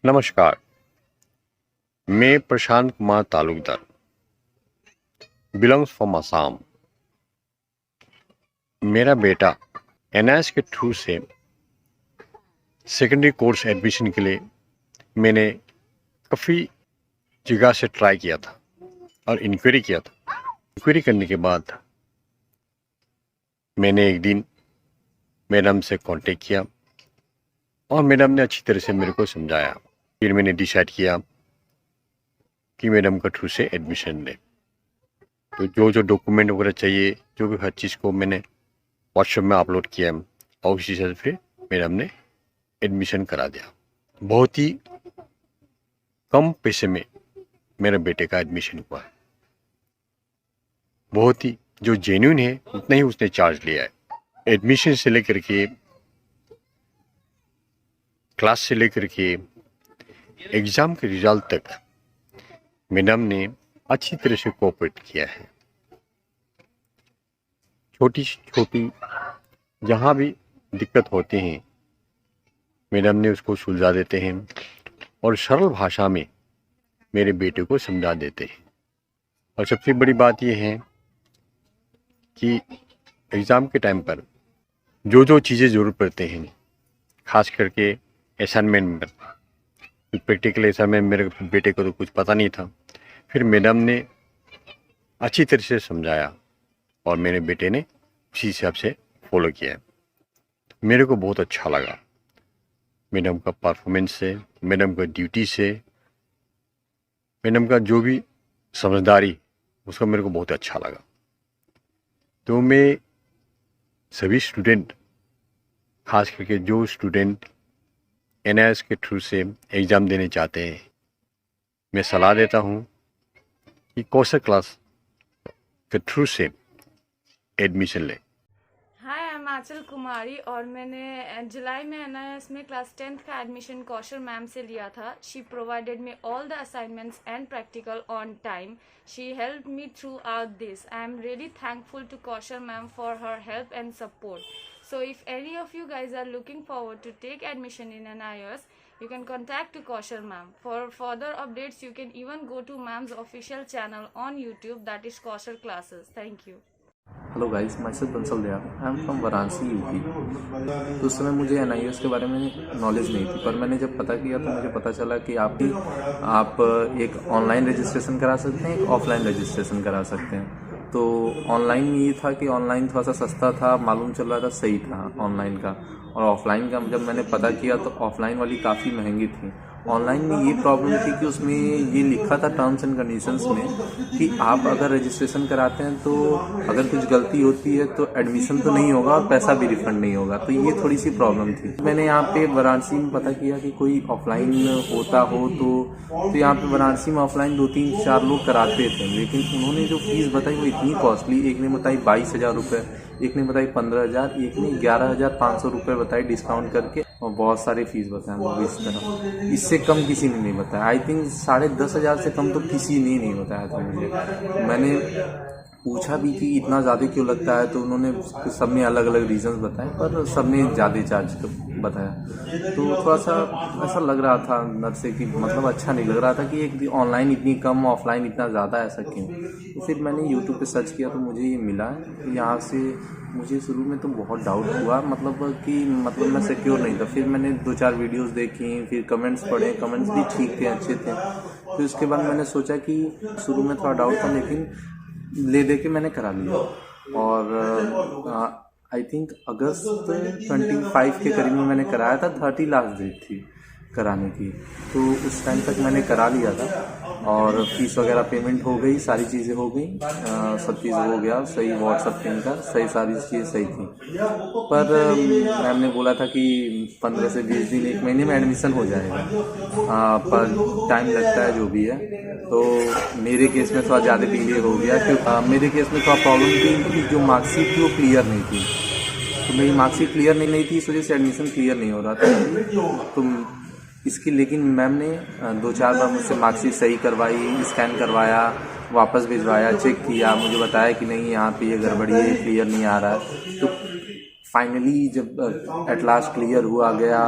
नमस्कार। मैं Prashant Kumar Talukdar, belongs from Assam. मेरा बेटा एनआईएस के थ्रू से सेकेंडरी कोर्स एडमिशन के लिए मैंने काफ़ी जगह से ट्राई किया था और इंक्वायरी किया था। इंक्वायरी करने के बाद मैंने एक दिन मैडम से कांटेक्ट किया और मैडम ने अच्छी तरह से मेरे को समझाया। फिर मैंने डिसाइड किया कि मैडम का थ्रू से एडमिशन लें। तो जो जो डॉक्यूमेंट वगैरह चाहिए, जो भी हर चीज़ को मैंने व्हाट्सएप में अपलोड किया और उसी से फिर मैडम ने एडमिशन करा दिया। बहुत ही कम पैसे में मेरे बेटे का एडमिशन हुआ। बहुत ही जो जेन्युइन है उतना ही उसने चार्ज लिया है। एडमिशन से लेकर के, क्लास से लेकर के एग्ज़ाम के रिजल्ट तक मैडम ने अच्छी तरह से कोऑपरेट किया है। छोटी छोटी जहाँ भी दिक्कत होती हैं मैडम ने उसको सुलझा देते हैं और सरल भाषा में मेरे बेटे को समझा देते हैं। और सबसे बड़ी बात यह है कि एग्ज़ाम के टाइम पर जो जो चीज़ें ज़रूरत पड़ते हैं, ख़ास करके असाइनमेंट में, प्रैक्टिकल असाइनमेंट मेरे बेटे को तो कुछ पता नहीं था, फिर मैडम ने अच्छी तरह से समझाया और मेरे बेटे ने उसी हिसाब से फॉलो किया। मेरे को बहुत अच्छा लगा मैडम का परफॉर्मेंस से, मैडम का ड्यूटी से, मैडम का जो भी समझदारी, उसका मेरे को बहुत अच्छा लगा। तो मैं सभी स्टूडेंट, खास करके जो स्टूडेंट एनआईएस के थ्रू से एग्ज़ाम देने चाहते हैं, मैं सलाह देता हूँ कि कौशल क्लास के थ्रू से एडमिशन लें। हाय, आई एम आंचल कुमारी और मैंने जुलाई में एनआईएस में क्लास 10th का एडमिशन कौशल मैम से लिया था। She provided me all the assignments and practical on time. She helped me throughout this. I am really thankful to Kaushal ma'am for her help and support. So if any of you guys are looking forward to take admission in NIOS, you can contact to Kaushal ma'am. For further updates, you can even go to ma'am's official channel on YouTube, that is Kaushal Classes. Thank you. Hello guys, my self Bansal Dayal, I am from Varanasi UP. तो उस समय मुझे NIS के बारे में knowledge नहीं थी, पर मैंने जब पता किया तो मुझे पता चला कि आप एक ऑनलाइन रजिस्ट्रेशन करा सकते हैं, एक ऑफलाइन रजिस्ट्रेशन करा सकते हैं। तो ऑनलाइन में ये था कि ऑनलाइन थोड़ा सा सस्ता था, मालूम चल रहा था, सही था ऑनलाइन का। और ऑफलाइन का जब मैंने पता किया तो ऑफलाइन वाली काफ़ी महंगी थी। ऑनलाइन में ये प्रॉब्लम थी कि उसमें ये लिखा था टर्म्स एंड कंडीशंस में कि आप अगर रजिस्ट्रेशन कराते हैं तो अगर कुछ गलती होती है तो एडमिशन तो नहीं होगा और पैसा भी रिफंड नहीं होगा। तो ये थोड़ी सी प्रॉब्लम थी। मैंने यहाँ पे वाराणसी में पता किया कि कोई ऑफलाइन होता हो तो यहाँ पे वाराणसी में ऑफलाइन 2-3-4 लोग कराते थे, लेकिन उन्होंने जो फीस बताई वो इतनी कॉस्टली। एक ने बताई 22,000 रुपये, एक ने बताई 15,000, एक ने 11,500 रुपये बताई डिस्काउंट करके, और बहुत सारी फीस बताया लोग इस तरह। इससे कम किसी ने नहीं बताया। आई थिंक 10,500 से कम तो किसी ने नहीं बताया था मुझे। मैंने पूछा भी कि इतना ज़्यादा क्यों लगता है, तो उन्होंने सब ने अलग अलग रीजंस बताए, पर सब ने ज़्यादा चार्ज बताया। तो थोड़ा सा ऐसा लग रहा था अंदर से कि मतलब अच्छा नहीं लग रहा था कि एक ऑनलाइन इतनी कम, ऑफलाइन इतना ज़्यादा, ऐसा क्यों। तो फिर मैंने यूट्यूब पे सर्च किया तो मुझे ये मिला। यहाँ से मुझे शुरू में तो बहुत डाउट हुआ, मतलब मैं सिक्योर नहीं था। फिर मैंने 2-4 वीडियोस देखी, फिर कमेंट्स पढ़े, कमेंट्स भी ठीक थे, अच्छे थे। फिर उसके बाद मैंने सोचा कि शुरू में थोड़ा डाउट था, लेकिन ले दे के मैंने करा लिया। और आई थिंक अगस्त 25 के करीब में मैंने कराया था। 30 लास्ट डेट थी कराने की, तो उस टाइम तक मैंने करा लिया था और फीस वगैरह पेमेंट हो गई, सारी चीज़ें हो गई, सब चीज़ हो गया सही, व्हाट्सएप पिन का सही, सारी चीज़ सही थी। पर मैम ने बोला था कि 15 से 20 दिन, 1 महीने में एडमिशन हो जाएगा, पर टाइम लगता है जो भी है। तो मेरे केस में थोड़ा ज़्यादा डिले हो गया, क्योंकि मेरे केस में थोड़ा प्रॉब्लम थी कि जो मार्कशीट थी वो क्लियर नहीं थी। तो मेरी मार्कशीट क्लियर नहीं थी, इस वजह से एडमिशन क्लियर नहीं हो रहा था। तो इसकी, लेकिन मैम ने 2-4 बार मुझसे मार्कशीट सही करवाई, स्कैन करवाया, वापस भिजवाया, चेक किया, मुझे बताया कि नहीं यहाँ पे ये गड़बड़ी है, क्लियर नहीं आ रहा है। तो फाइनली जब एट लास्ट क्लियर हुआ गया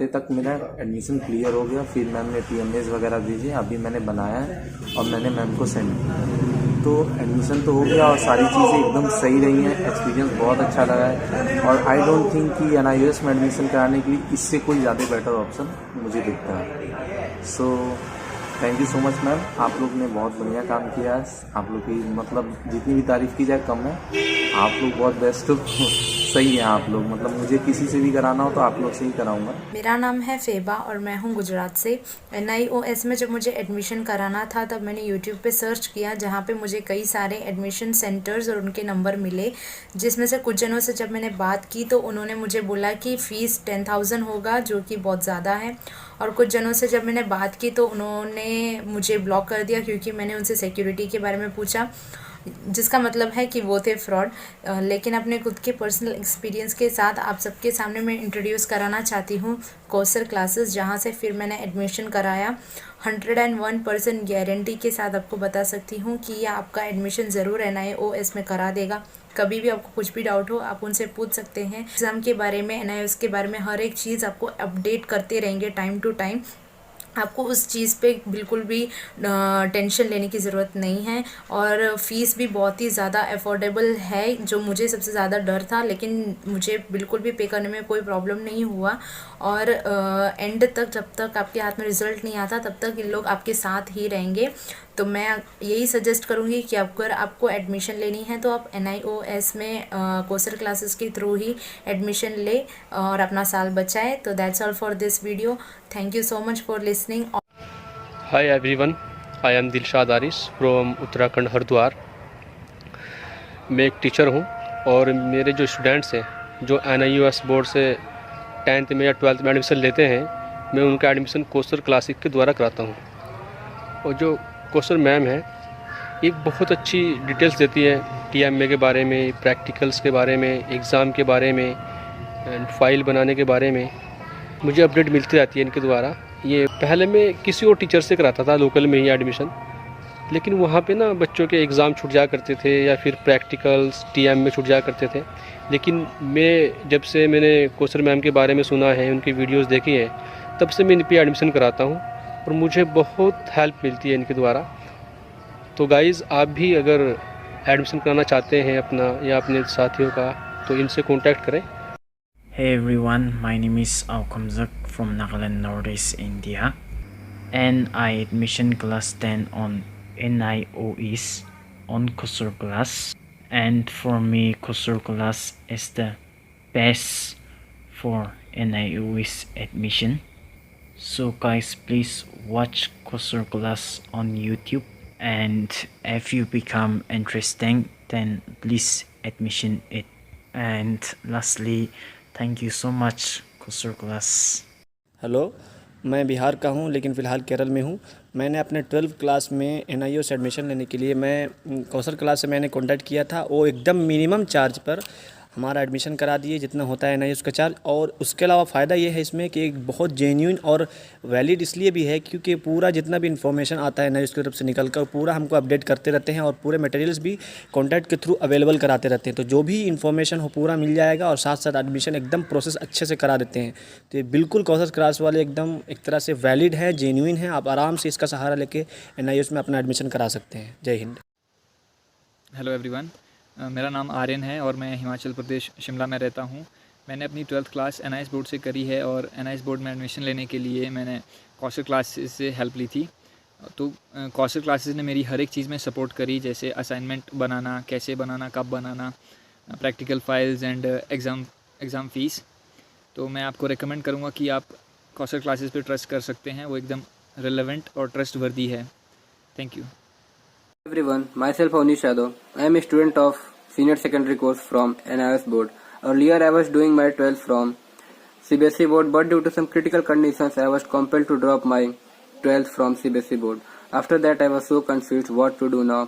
तक मेरा एडमिशन क्लियर हो गया। फिर मैम ने PMS वगैरह भेजे, अभी मैंने बनाया है और मैंने मैम को सेंड किया। तो एडमिशन तो हो गया और सारी चीज़ें एकदम सही रही हैं। एक्सपीरियंस बहुत अच्छा लगा है और आई डोंट थिंक कि NIOS में एडमिशन कराने के लिए इससे कोई ज़्यादा बेटर ऑप्शन मुझे दिखता है। So thank you so much ma'am, आप लोग ने बहुत बढ़िया काम किया है। आप लोग की मतलब जितनी भी तारीफ़ की जाए कम है। आप लोग बहुत बेस्ट हो, सही है आप लोग। मतलब मुझे किसी से भी कराना हो तो आप लोग से ही कराऊंगा। मेरा नाम है फेबा और मैं हूँ गुजरात से। NIOS में जब मुझे एडमिशन कराना था तब मैंने यूट्यूब पे सर्च किया, जहाँ पे मुझे कई सारे एडमिशन सेंटर्स और उनके नंबर मिले, जिसमें से कुछ जनों से जब मैंने बात की तो उन्होंने मुझे बोला कि फ़ीस 10,000 होगा, जो कि बहुत ज़्यादा है। और कुछ जनों से जब मैंने बात की तो उन्होंने मुझे ब्लॉक कर दिया, क्योंकि मैंने उनसे सिक्योरिटी के बारे में पूछा, जिसका मतलब है कि वो थे फ्रॉड। लेकिन अपने खुद के पर्सनल एक्सपीरियंस के साथ आप सबके सामने मैं इंट्रोड्यूस कराना चाहती हूँ कोर्सर क्लासेस, जहाँ से फिर मैंने एडमिशन कराया। 101% गारंटी के साथ आपको बता सकती हूँ कि ये आपका एडमिशन ज़रूर NIOS में करा देगा। कभी भी आपको कुछ भी डाउट हो आप उनसे पूछ सकते हैं। एग्ज़ाम के बारे में, NIOS के बारे में हर एक चीज़ आपको अपडेट करते रहेंगे टाइम टू टाइम। आपको उस चीज़ पे बिल्कुल भी टेंशन लेने की ज़रूरत नहीं है। और फ़ीस भी बहुत ही ज़्यादा अफोर्डेबल है, जो मुझे सबसे ज़्यादा डर था, लेकिन मुझे बिल्कुल भी पे करने में कोई प्रॉब्लम नहीं हुआ। और एंड तक, जब तक आपके हाथ में रिज़ल्ट नहीं आता तब तक इन लोग आपके साथ ही रहेंगे। तो मैं यही सजेस्ट करूँगी कि अगर आपको एडमिशन लेनी है तो आप NIOS में कोर्सर क्लासेस के थ्रू ही एडमिशन ले और अपना साल बचाए। तो that's all for this video. Thank you so much for listening. Hi everyone, I am Dilshad Aris from Uttarakhand Haridwar. मैं एक टीचर हूँ और मेरे जो स्टूडेंट्स हैं जो NIOS बोर्ड से 10th में या 12th में एडमिशन लेते हैं, मैं उनका एडमिशन कोर्सर क्लासिक के द्वारा कराता हूँ। और जो कोर्सर मैम है एक बहुत अच्छी डिटेल्स देती है TMA के बारे में, प्रैक्टिकल्स के बारे में, एग्ज़ाम के बारे में, फाइल बनाने के बारे में। मुझे अपडेट मिलती रहती है इनके द्वारा। ये पहले मैं किसी और टीचर से कराता था लोकल में ही एडमिशन, लेकिन वहाँ पे ना बच्चों के एग्ज़ाम छूट जाया करते थे या फिर प्रैक्टिकल्स TM में छूट जाया करते थे। लेकिन जब से मैंने कोर्सर मैम के बारे में सुना है, उनकी वीडियोस देखी है, तब से मैं इन पे एडमिशन कराता हूँ और मुझे बहुत हेल्प मिलती है इनके द्वारा। तो गाइज़, आप भी अगर एडमिशन कराना चाहते हैं अपना या अपने साथियों का, तो इनसे कॉन्टैक्ट करें। Hey everyone, my name is Aukamzak from Nagaland, Northeast India, and I admission class 10 on NIOS on Courser class, and for me Courser class is the best for NIOS admission. So guys, please watch Courser class on YouTube, and if you become interesting then please admission it. And lastly, thank you so much courser class. Hello, मैं बिहार का हूँ लेकिन फ़िलहाल केरल में हूँ। मैंने अपने 12th class में NIOS एडमिशन लेने के लिए मैं कोर्सर क्लास से मैंने कांटेक्ट किया था। वो एकदम मिनिमम चार्ज पर हमारा एडमिशन करा दिए, जितना होता है NIOS का चार्ज। और उसके अलावा फ़ायदा ये है इसमें कि एक बहुत जेन्युइन और वैलिड इसलिए भी है क्योंकि पूरा जितना भी इन्फॉर्मेशन आता है NIOS की तरफ से निकल कर पूरा हमको अपडेट करते रहते हैं और पूरे मटेरियल्स भी कॉन्टैक्ट के थ्रू अवेलेबल कराते रहते हैं। तो जो भी इन्फॉर्मेशन हो पूरा मिल जाएगा और साथ साथ एडमिशन एकदम प्रोसेस अच्छे से करा देते हैं। तो ये बिल्कुल कोर्सर क्लास वाले एकदम एक तरह से वैलिड है, जेन्युइन है। आप आराम से इसका सहारा लेके NIOS में अपना एडमिशन करा सकते हैं। जय हिंद। हेलो एवरीवन, मेरा नाम आर्यन है और मैं हिमाचल प्रदेश शिमला में रहता हूँ। मैंने अपनी 12th क्लास NIOS बोर्ड से करी है और NIOS बोर्ड में एडमिशन लेने के लिए मैंने कोर्सर क्लासेस से हेल्प ली थी। तो कोर्सर क्लासेस ने मेरी हर एक चीज़ में सपोर्ट करी, जैसे असाइनमेंट बनाना, कैसे बनाना, कब बनाना, practical files and exam fees. तो मैं आपको रेकमेंड करूँगा कि आप कोर्सर क्लासेस पे ट्रस्ट कर सकते हैं, वो एकदम रिलेवेंट और ट्रस्टवर्दी है। Thank you everyone, myself Avnish Yadav. I am a student of senior secondary course from NIOS board. Earlier I was doing my 12th from CBSE board, but due to some critical conditions I was compelled to drop my 12th from CBSE board. After that I was so confused what to do now.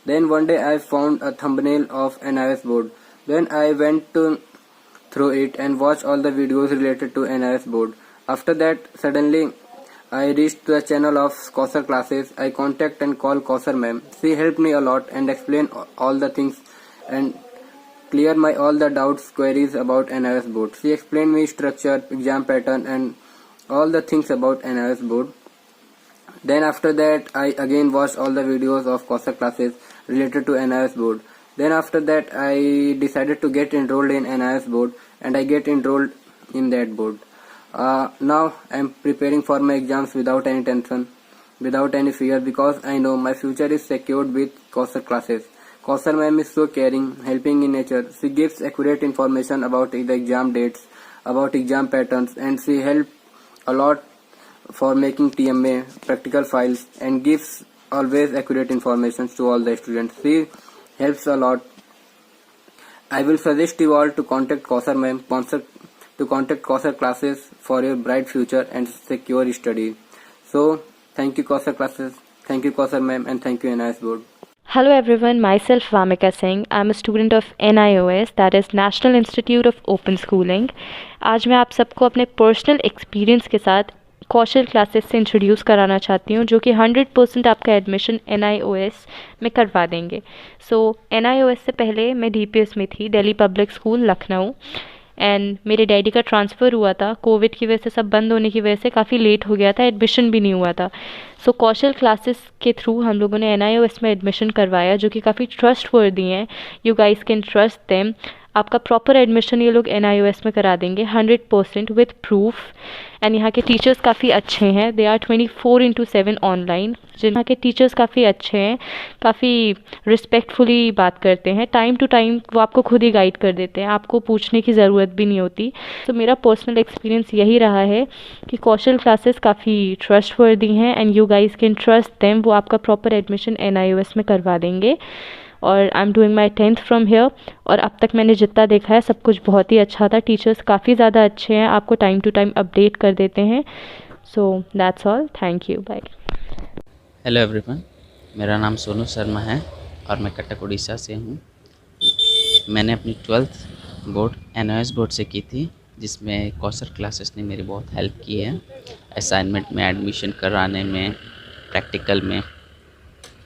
Then one day I found a thumbnail of NIOS board. Then I went through it and watched all the videos related to NIOS board. After that suddenly I reached the channel of Courser classes. I contact and call Courser ma'am. She helped me a lot and explained all the things, and clear my all the doubts, queries about NIOS board. She explained me structure, exam pattern, and all the things about NIOS board. Then after that, I again watched all the videos of Coursera classes related to NIOS board. Then after that, I decided to get enrolled in NIOS board, and I get enrolled in that board. Now I am preparing for my exams without any tension, without any fear, because I know my future is secured with Coursera classes. Coursera ma'am is so caring, helping in nature. She gives accurate information about the exam dates, about exam patterns, and she helps a lot for making TMA, practical files, and gives always accurate information to all the students. She helps a lot. I will suggest you all to contact Coursera ma'am, to contact Coursera classes for your bright future and secure study. So, thank you Coursera classes, thank you Coursera ma'am, and thank you NIOS board. Hello everyone, myself Vamika Singh. I'm a student of NIOS, that is National Institute of Open Schooling. आज मैं आप सबको अपने personal experience के साथ कौशल classes से introduce कराना चाहती हूँ, जो कि 100% आपका एडमिशन NIOS में करवा देंगे. सो NIOS से पहले मैं DPS में थी, Delhi public school Lucknow, and मेरे डैडी का ट्रांसफ़र हुआ था. कोविड की वजह से सब बंद होने की वजह से काफ़ी लेट हो गया था, एडमिशन भी नहीं हुआ था. सो कौशल क्लासेस के थ्रू हम लोगों ने NIOS में एडमिशन करवाया, जो कि काफ़ी ट्रस्टवर्दी हैं. You guys can trust them. आपका प्रॉपर एडमिशन ये लोग NIOS में करा देंगे 100% विथ प्रूफ. एंड यहाँ के टीचर्स काफ़ी अच्छे हैं. They are 24/7 online. यहाँ के टीचर्स काफ़ी अच्छे हैं, काफ़ी रिस्पेक्टफुली बात करते हैं. टाइम टू टाइम वो आपको खुद ही गाइड कर देते हैं, आपको पूछने की ज़रूरत भी नहीं होती. तो मेरा पर्सनल एक्सपीरियंस यही रहा है कि कौशल क्लासेस काफ़ी ट्रस्टवर्दी हैं and you guys can trust them. वो आपका प्रॉपर एडमिशन NIOS में करवा देंगे. और I am doing my 10th from here. और अब तक मैंने जितना देखा है सब कुछ बहुत ही अच्छा था. टीचर्स काफ़ी ज़्यादा अच्छे हैं, आपको टाइम टू टाइम अपडेट कर देते हैं. So that's all. Thank you. Bye. Hello everyone, मेरा नाम सोनू शर्मा है और मैं कटक उड़ीसा से हूँ. मैंने अपनी 12th बोर्ड NIOS बोर्ड से की थी, जिसमें कौशल क्लासेस ने मेरी बहुत हेल्प की है. असाइनमेंट में, एडमिशन कराने में, प्रैक्टिकल में.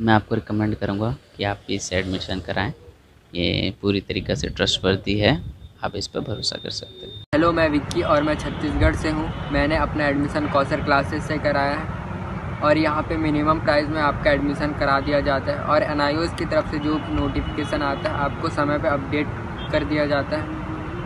मैं आपको रिकमेंड करूँगा कि आप इससे एडमिशन कराएं. ये पूरी तरीक़े से ट्रस्टवर्दी है, आप इस पर भरोसा कर सकते हैं. हेलो, मैं विक्की और मैं छत्तीसगढ़ से हूँ. मैंने अपना एडमिशन कौशल क्लासेस से कराया है और यहाँ पे मिनिमम प्राइस में आपका एडमिशन करा दिया जाता है. और NIOS की तरफ से जो नोटिफिकेशन आता है आपको समय पे अपडेट कर दिया जाता है.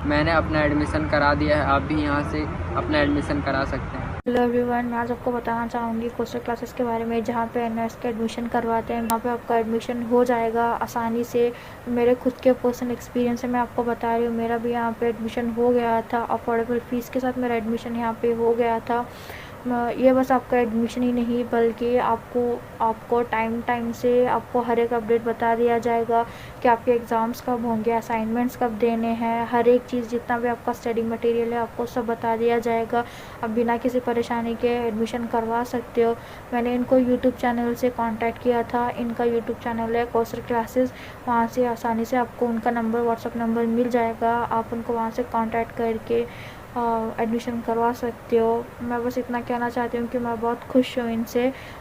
मैंने अपना एडमिशन करा दिया है, आप भी यहाँ से अपना एडमिशन करा सकते हैं. हेलो एवरीवन, मैं आज आपको बताना चाहूँगी कौशल क्लासेस के बारे में, जहाँ पे NIOS का एडमिशन करवाते हैं. वहाँ पे आपका एडमिशन हो जाएगा आसानी से. मेरे खुद के पर्सनल एक्सपीरियंस से मैं आपको बता रही हूँ. मेरा भी यहाँ पे एडमिशन हो गया था, अफोर्डेबल फ़ीस के साथ मेरा एडमिशन यहाँ पे हो गया था. ये बस आपका एडमिशन ही नहीं, बल्कि आपको टाइम से आपको हर एक अपडेट बता दिया जाएगा कि आपके एग्ज़ाम्स कब होंगे, असाइनमेंट्स कब देने हैं. हर एक चीज़, जितना भी आपका स्टडी मटेरियल है, आपको सब बता दिया जाएगा. आप बिना किसी परेशानी के एडमिशन करवा सकते हो. मैंने इनको यूट्यूब चैनल से कांटेक्ट किया था. इनका यूट्यूब चैनल है कौशल क्लासेस. वहाँ से आसानी से आपको उनका नंबर, व्हाट्सअप नंबर मिल जाएगा. आप उनको वहाँ से कांटेक्ट करके एडमिशन करवा सकते हो. मैं बस इतना कहना चाहती हूँ कि मैं बहुत खुश हूँ इनसे.